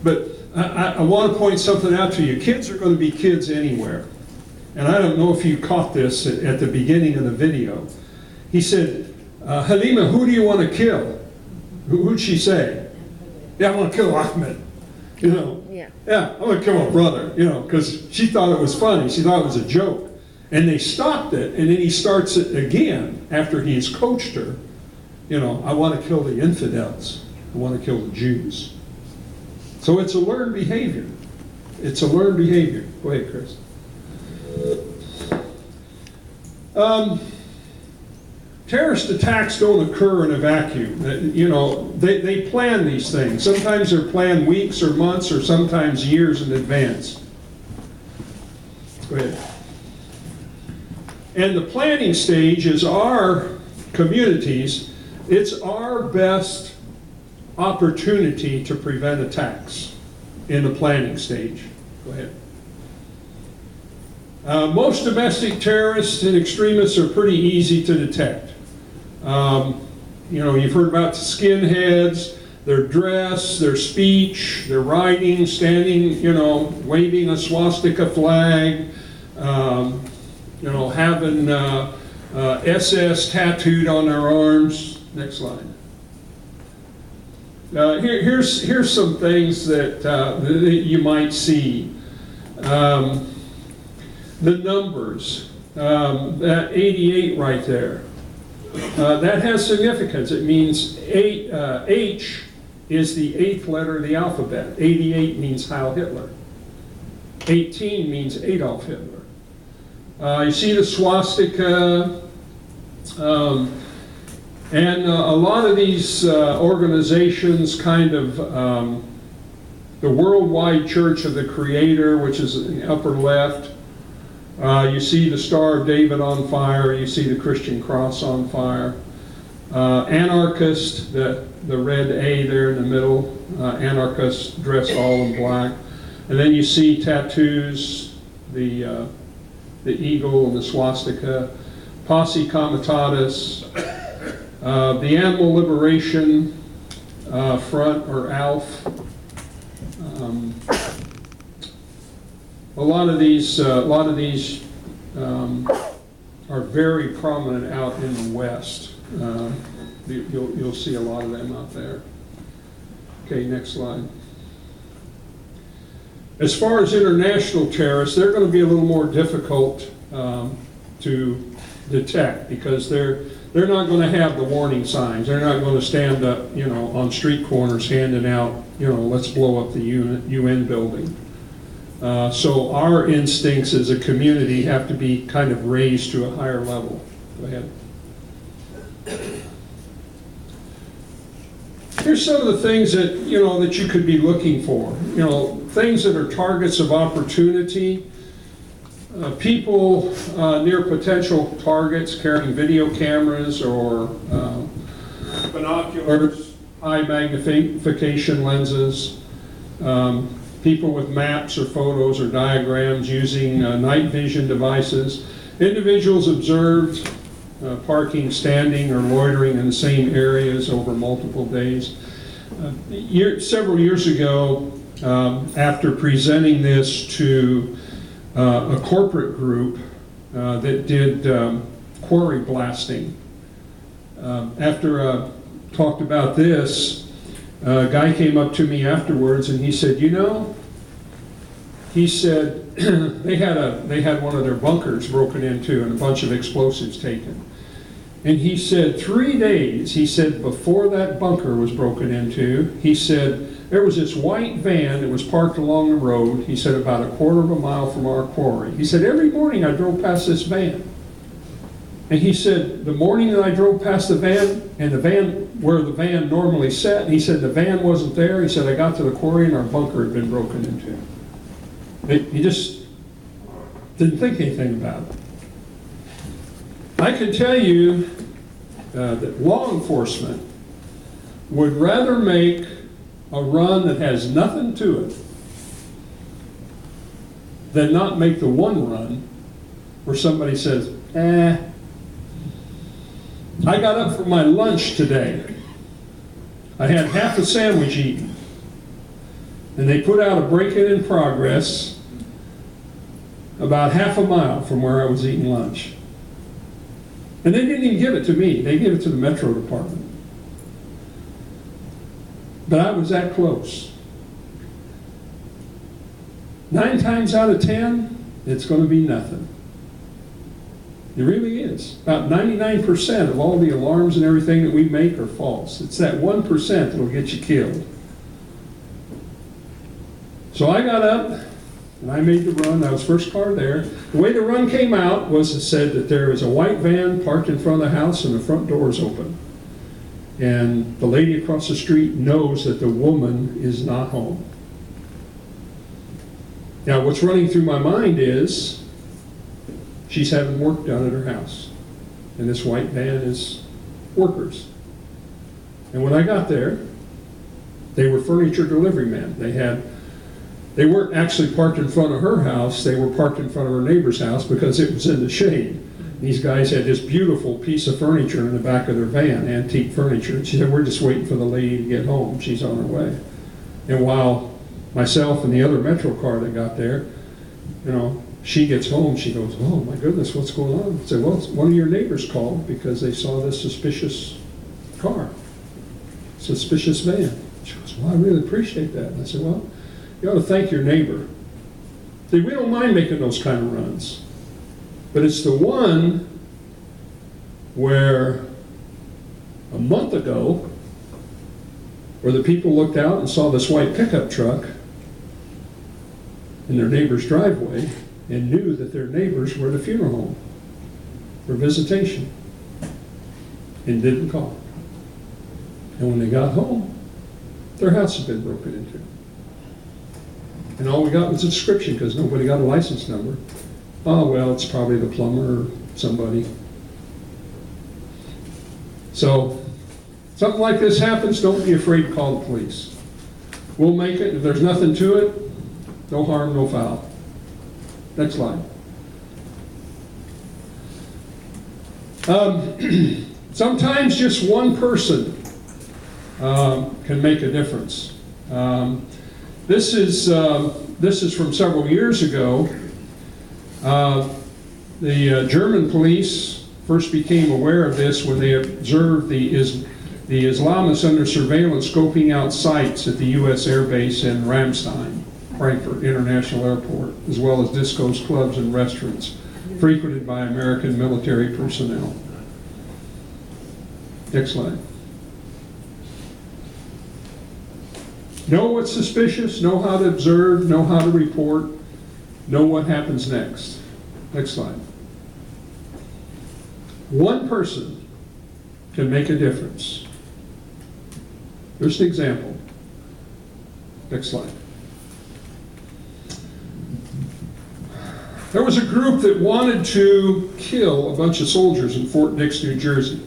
But I want to point something out to you. Kids are going to be kids anywhere. And I don't know if you caught this at the beginning of the video. He said, Halima, who do you want to kill? Who'd she say? Yeah, I want to kill Ahmed. You know, yeah, I want to kill my brother, you know, because she thought it was funny. She thought it was a joke. And they stopped it, and then he starts it again after he's coached her. You know, I want to kill the infidels. I want to kill the Jews. So it's a learned behavior. It's a learned behavior. Go ahead, Chris. Terrorist attacks don't occur in a vacuum. You know, they plan these things. Sometimes they're planned weeks or months or sometimes years in advance. Go ahead. And the planning stage is our communities. It's our best opportunity to prevent attacks in the planning stage. Go ahead. Most domestic terrorists and extremists are pretty easy to detect. You know, you've heard about the skinheads, their dress, their speech, their riding, standing, you know, waving a swastika flag, you know, having SS tattooed on their arms. Next slide. Here's some things that you might see. The numbers, that 88 right there, that has significance. It means H is the 8th letter of the alphabet. 88 means Heil Hitler. 18 means Adolf Hitler. You see the swastika, and a lot of these organizations kind of, the Worldwide Church of the Creator, which is in the upper left, you see the Star of David on fire, you see the Christian cross on fire. Anarchist, the red A there in the middle, anarchists dressed all in black. And then you see tattoos, the eagle and the swastika, Posse Comitatus, the Animal Liberation Front, or ALF. A lot of these are very prominent out in the West. You'll see a lot of them out there. Okay, next slide. As far as international terrorists, they're going to be a little more difficult to detect because they're not going to have the warning signs. They're not going to stand up, you know, on street corners handing out, you know, let's blow up the UN building. So our instincts as a community have to be kind of raised to a higher level. Go ahead. Here's some of the things that, you know, that you could be looking for. You know, things that are targets of opportunity. People near potential targets carrying video cameras or binoculars, high magnification lenses. People with maps or photos or diagrams using night vision devices. Individuals observed parking, standing, or loitering in the same areas over multiple days. Several years ago, after presenting this to a corporate group that did quarry blasting, after I talked about this, a guy came up to me afterwards and he said, you know, he said they had one of their bunkers broken into and a bunch of explosives taken. And he said 3 days, he said, before that bunker was broken into, he said there was this white van that was parked along the road, he said about a quarter of a mile from our quarry. He said every morning I drove past this van. And he said the morning that I drove past the van, and the van where the van normally sat, he said the van wasn't there. He said I got to the quarry and our bunker had been broken into. He just didn't think anything about it. I can tell you that law enforcement would rather make a run that has nothing to it than not make the one run where somebody says, I got up for my lunch today. I had half a sandwich eaten. And they put out a break-in in progress about half a mile from where I was eating lunch. And they didn't even give it to me. They gave it to the Metro Department. But I was that close. 9 times out of 10, it's going to be nothing. It really is. About 99% of all the alarms and everything that we make are false. It's that 1% that will get you killed. So I got up and I made the run. I was first car there. The way the run came out was it said that there was a white van parked in front of the house and the front door is open. And the lady across the street knows that the woman is not home. Now what's running through my mind is she's having work done at her house. And this white van is workers. And when I got there, they were furniture delivery men. They weren't actually parked in front of her house, they were parked in front of her neighbor's house because it was in the shade. These guys had this beautiful piece of furniture in the back of their van, antique furniture. And she said, we're just waiting for the lady to get home. She's on her way. And while myself and the other Metro car that got there, she gets home, she goes, oh my goodness, what's going on? I said, well, one of your neighbors called because they saw this suspicious car, suspicious van. She goes, well, I really appreciate that. And I said, well, you ought to thank your neighbor. See, we don't mind making those kind of runs. But it's the one where a month ago, where the people looked out and saw this white pickup truck in their neighbor's driveway and knew that their neighbors were at a funeral home for visitation and didn't call. And when they got home, their house had been broken into. And all we got was a description because nobody got a license number. Oh, well, it's probably the plumber or somebody. So, something like this happens, don't be afraid to call the police. We'll make it. If there's nothing to it, no harm, no foul. Next slide. Sometimes just one person can make a difference. This is from several years ago. The German police first became aware of this when they observed the Islamists under surveillance scoping out sites at the U.S. Air Base in Ramstein, Frankfurt International Airport, as well as discos, clubs, and restaurants frequented by American military personnel. Next slide. Know what's suspicious, know how to observe, know how to report, know what happens next. Next slide. One person can make a difference. Here's an example. Next slide. There was a group that wanted to kill a bunch of soldiers in Fort Dix, New Jersey.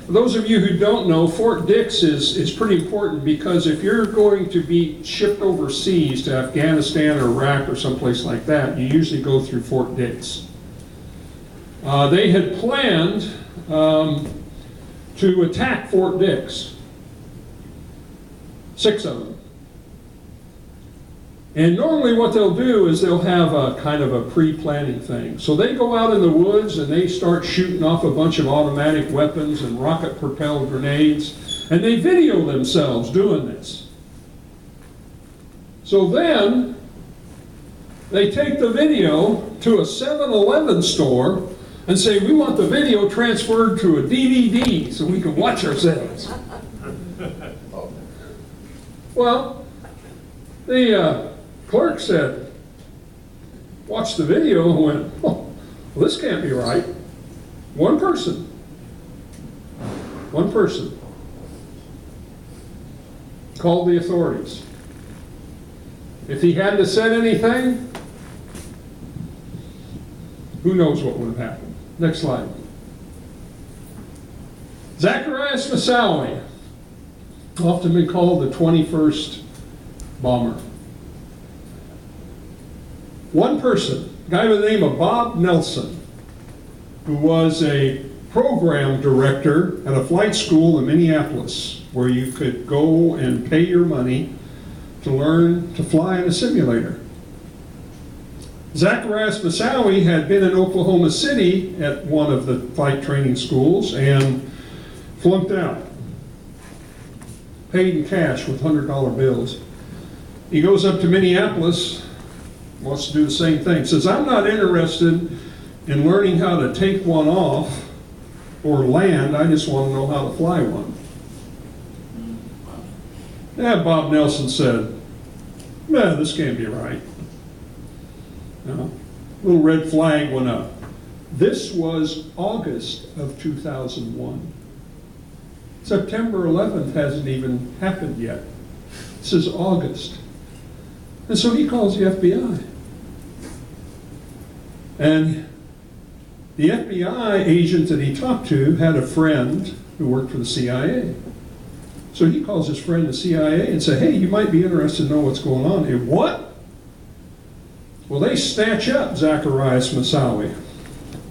For those of you who don't know, Fort Dix is pretty important because if you're going to be shipped overseas to Afghanistan or Iraq or someplace like that, you usually go through Fort Dix. They had planned to attack Fort Dix, 6 of them. And normally what they'll do is they'll have a kind of a pre-planning thing. So they go out in the woods and they start shooting off a bunch of automatic weapons and rocket-propelled grenades, and they video themselves doing this. So then they take the video to a 7-Eleven store and say, we want the video transferred to a DVD so we can watch ourselves. Well, the clerk said, watched the video and went, oh, well, this can't be right. One person called the authorities. If he hadn't have said anything, who knows what would have happened. Next slide. Zacharias Moussaoui, often been called the 21st bomber. One person, a guy by the name of Bob Nelson, who was a program director at a flight school in Minneapolis, where you could go and pay your money to learn to fly in a simulator. Zacharias Moussaoui had been in Oklahoma City at one of the flight training schools and flunked out. Paid in cash with $100 bills. He goes up to Minneapolis, wants to do the same thing. Says, I'm not interested in learning how to take one off or land, I just want to know how to fly one. Yeah, Bob Nelson said, man, this can't be right. Little red flag went up. This was August of 2001. September 11th hasn't even happened yet. This is August. And so he calls the FBI. And the FBI agent that he talked to had a friend who worked for the CIA. So he calls his friend the CIA and said, hey, you might be interested to know what's going on here. What? Well, they snatch up Zacharias Moussaoui.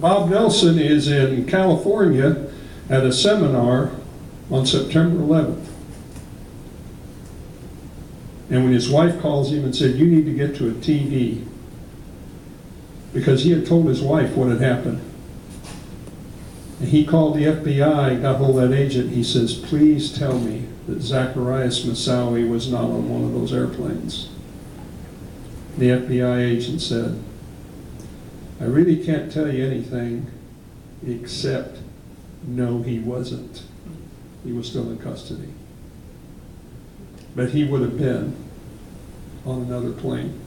Bob Nelson is in California at a seminar on September 11th. And when his wife calls him and said, you need to get to a TV, because he had told his wife what had happened. And he called the FBI, got hold of that agent, he says, please tell me that Zacharias Moussaoui was not on one of those airplanes. The FBI agent said, I really can't tell you anything except no, he wasn't. He was still in custody. But he would have been on another plane.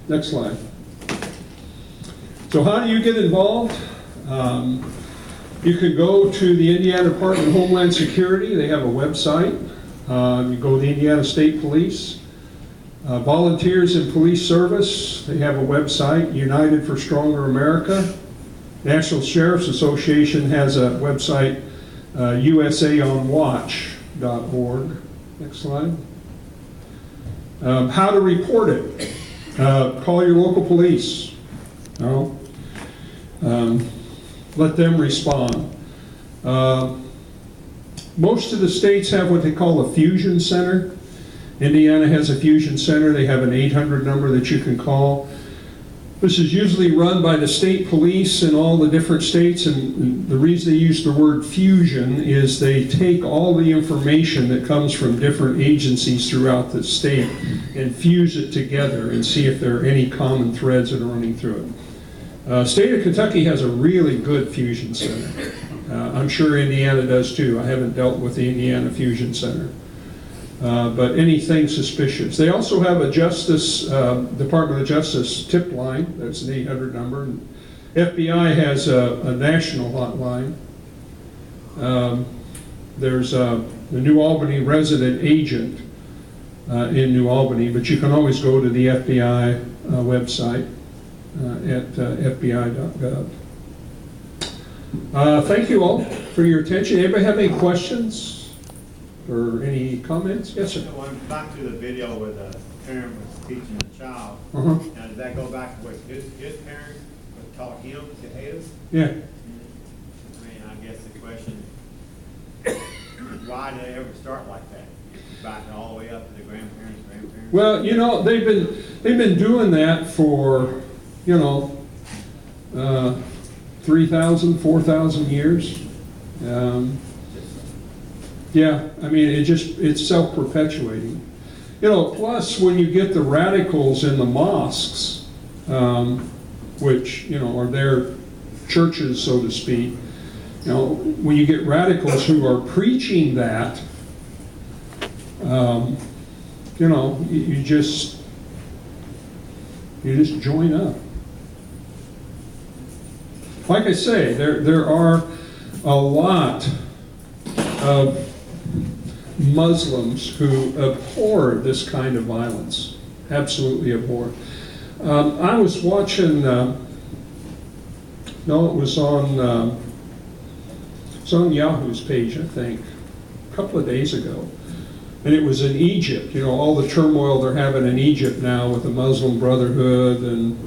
Next slide. So how do you get involved? You can go to the Indiana Department of Homeland Security. They have a website. You go to the Indiana State Police. Volunteers in Police Service, they have a website, United for Stronger America. National Sheriff's Association has a website, usaonwatch.org. Next slide. How to report it. Call your local police. No. Let them respond. Most of the states have what they call a fusion center. Indiana has a fusion center. They have an 800 number that you can call. This is usually run by the state police in all the different states, and the reason they use the word fusion is they take all the information that comes from different agencies throughout the state and fuse it together and see if there are any common threads that are running through it. State of Kentucky has a really good fusion center. I'm sure Indiana does too. I haven't dealt with the Indiana Fusion Center. But anything suspicious. They also have a Department of Justice tip line. That's an 800 number. And FBI has a national hotline. There's the New Albany resident agent in New Albany, but you can always go to the FBI website at fbi.gov. Thank you all for your attention. Anybody have any questions? Or any comments? Yes, sir. Going back to the video where the parent was teaching the child, Uh-huh. now does that go back to what his parents would taught him to hate us? Yeah. I mean, I guess the question, why did they ever start like that? Back all the way up to the grandparents? Well, you know, they've been doing that for, 3,000, 4,000 years. Yeah, I mean, it's self-perpetuating. Plus when you get the radicals in the mosques, which, are their churches, so to speak, when you get radicals who are preaching that, you just join up. Like I say, there are a lot of Muslims who abhor this kind of violence, absolutely abhor. I was watching, it was on Yahoo's page, I think, a couple of days ago. And it was in Egypt, all the turmoil they're having in Egypt now with the Muslim Brotherhood and,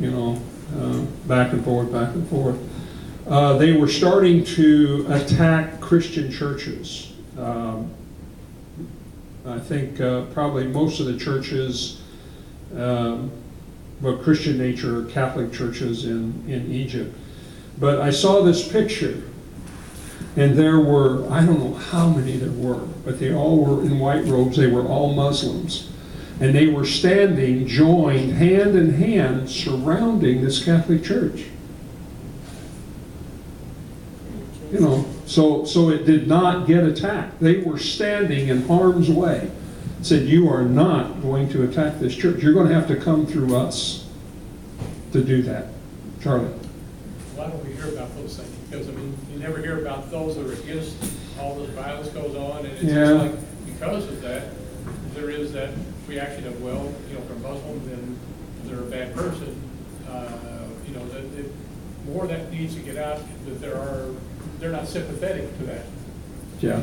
back and forth, back and forth. They were starting to attack Christian churches. I think probably most of the churches, well, Christian nature, Catholic churches in Egypt. But I saw this picture, and there were, I don't know how many there were, but they all were in white robes. They were all Muslims. And they were standing, joined, hand in hand, surrounding this Catholic church. You know, so it did not get attacked. They were standing in harm's way. Said, you are not going to attack this church. You're going to have to come through us to do that. Charlie. Why don't we hear about those things? Because, I mean, you never hear about those that are against all this violence goes on, and it's Yeah. just like, because of that, there is that reaction of, well, you know, if they're Muslim, then they're a bad person. You know, more that needs to get out, that they're not sympathetic to that. Yeah.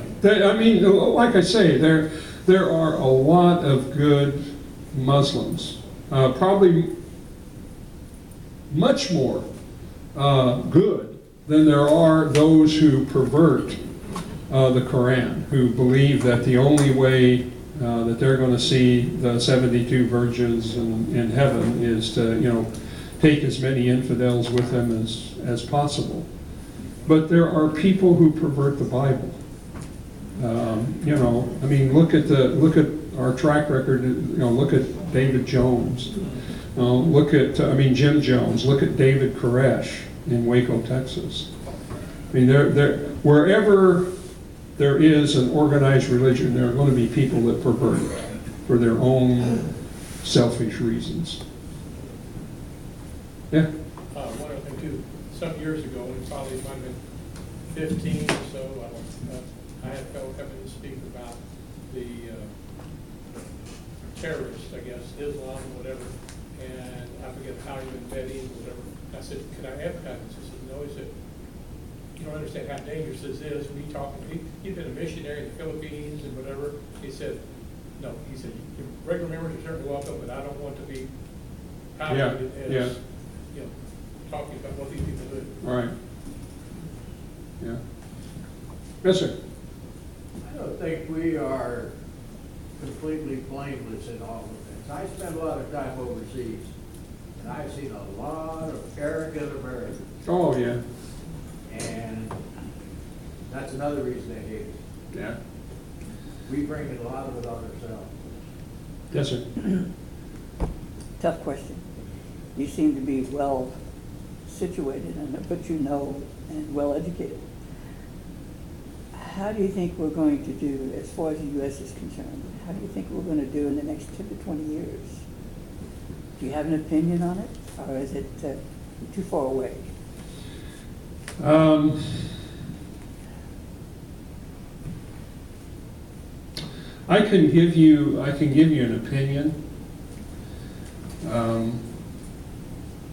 I mean, like I say, there are a lot of good Muslims. Probably much more good than there are those who pervert the Quran, who believe that the only way that they're going to see the 72 virgins in heaven is to, you know, take as many infidels with them as possible. But there are people who pervert the Bible. You know, I mean, look at our track record. You know, look at David Jones. Look at Jim Jones. Look at David Koresh in Waco, Texas. I mean, wherever there is an organized religion, there are going to be people that pervert it for their own selfish reasons. Yeah. One other thing too, some years ago, and probably might have been 15 or so, I had a fellow come in and speak about the terrorists, I guess, Islam, whatever, and I forget how you've been vetting, whatever. I said, could I advertise this? He said, no. He said, you don't understand how dangerous this is. When he talked, he'd been a missionary in the Philippines and whatever. He said, no. He said, your regular members are certainly welcome, but I don't want to be highlighted as, you know, talking about what these people do. All right. Yeah. Yes, sir. I don't think we are completely blameless in all of this. I spent a lot of time overseas, and I've seen a lot of arrogant Americans, Oh, yeah. and that's another reason they hate us. Yeah. We bring a lot of it on ourselves. Yes, sir. Tough question. You seem to be well situated in it, but you know, and well educated. How do you think we're going to do as far as the U.S. is concerned? How do you think we're going to do in the next 10 to 20 years? Do you have an opinion on it, or is it too far away? I can give you an opinion,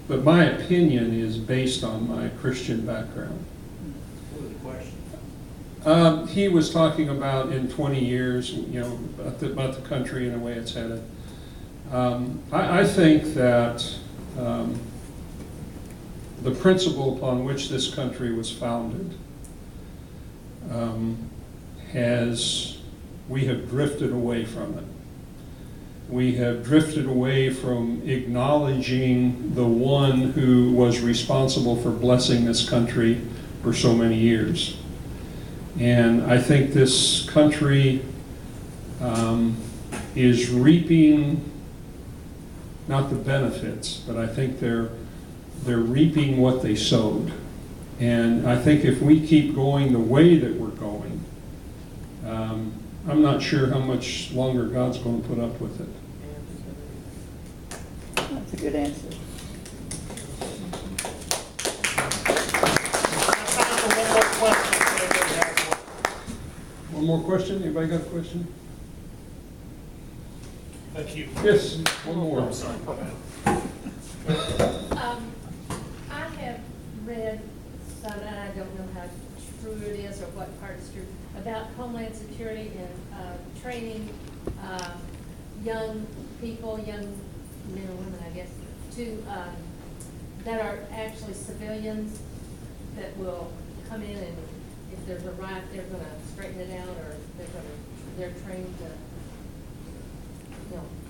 but my opinion is based on my Christian background. What was the question? He was talking about in 20 years, you know, about the country and the way it's headed. I think that the principle upon which this country was founded we have drifted away from it. We have drifted away from acknowledging the one who was responsible for blessing this country for so many years. And I think this country is reaping, not the benefits, but I think they're reaping what they sowed. And I think if we keep going the way that we're going, I'm not sure how much longer God's going to put up with it. That's a good answer. One more question? Anybody got a question? Thank you. Yes, one more. I'm sorry. I have read some, and I don't know how true it is or what part is true, about Homeland Security and training young people, young men and women, I guess, to that are actually civilians that will come in, and if there's a riot, they're going to straighten it out, or they're trained to you know,